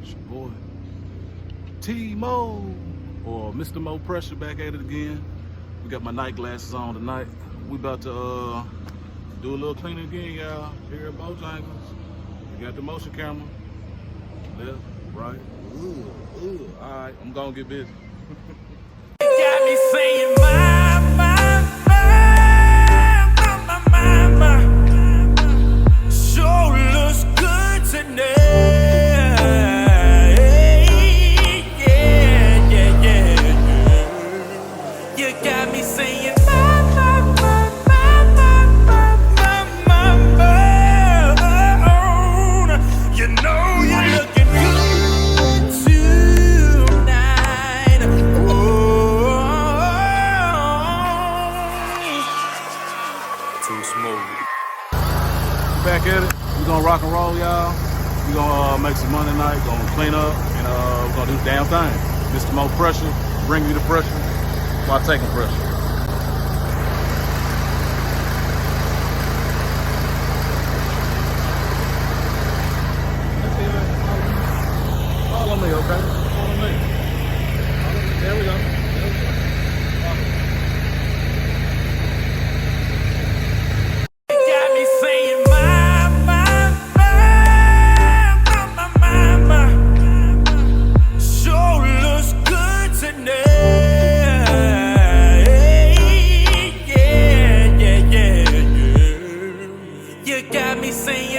It's your boy, T-Mo, or Mr. Mo Pressure, back at it again. We got my night glasses on tonight. We about to do a little cleaning again, y'all, here at Bojangles. We got the motion camera. Left, right, all right, I'm gonna get busy. Got me saying sure looks good tonight. Yeah. You got me saying you know you're looking good tonight. Too smooth. Back at it. We gonna rock and roll, y'all. We gonna make some money tonight. Gonna clean up, and we're gonna do the damn thing. Mr. Mo Pressure, bring you the pressure while taking pressure. Follow me, okay? Follow me. There we go. Got me saying sure looks good tonight. Yeah. You got me saying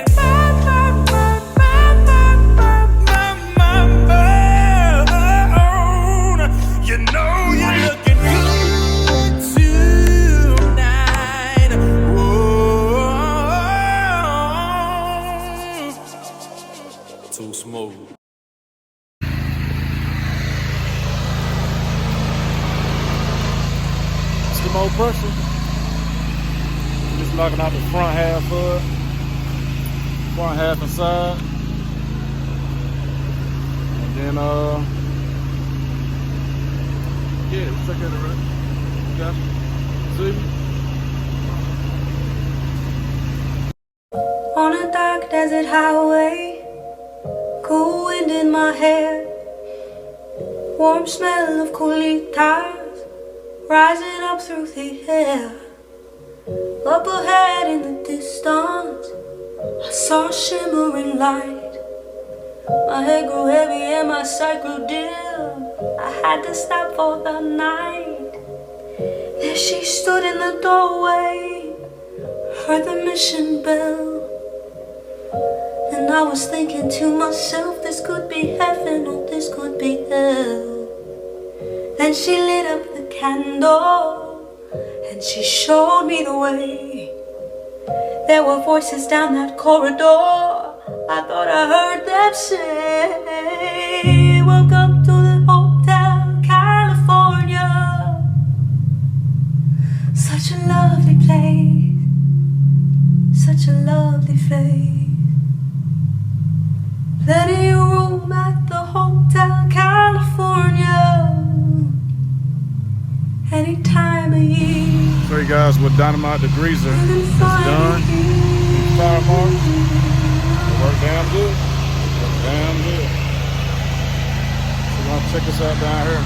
you know you're looking good tonight. Too smooth. Mr. Mo Pressure. Just knocking out the front half of it. Front half inside. And then yeah, let's check that right. Got you. See me? On a dark desert highway, cool wind in my hair, warm smell of coolie tires rising up through the air. Up ahead in the distance, I saw a shimmering light. My head grew heavy and my sight grew dim. I had to stop for the night. There she stood in the doorway, heard the mission bell. And I was thinking to myself, this could be heaven or this could be hell. Then she lit up the candle and she showed me the way. There were voices down that corridor, I thought I heard them say, welcome to the Hotel California. Such a lovely place, such a lovely face. Plenty of room at the Hotel California, any time of year. Show you guys what Dynamite Degreaser is done. Fire marks. It worked damn good. We're gonna check this out down here.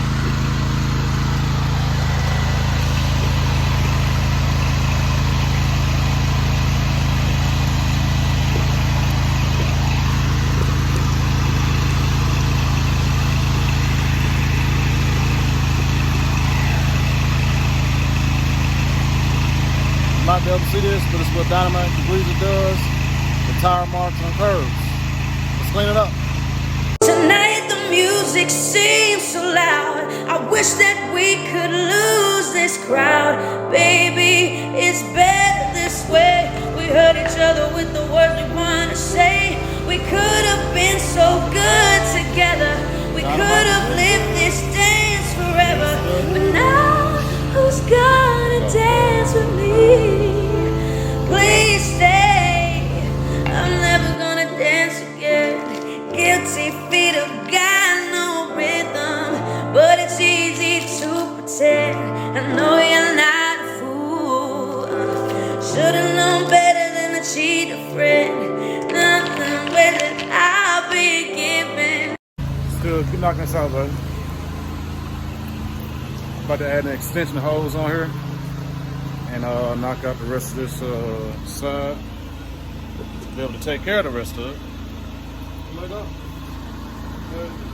You might be able to see this, but it's what Dynamite Degreaser does. The tire marks and curves. Let's clean it up. Tonight the music seems so loud, I wish that we could lose this crowd. Baby, it's better this way. We hurt each other with the words we wanna say. We could have been so good together. We could have lived this dance forever. But now, who's gonna dance with me? Please stay, I'm never gonna dance again. Guilty feet have got no rhythm, but it's easy to pretend. I know you're not a fool. Should've known better than to cheat a friend. keep knocking this out, buddy. About to add an extension hose on here and knock out the rest of this side. Be able to take care of the rest of it. Let go. Good.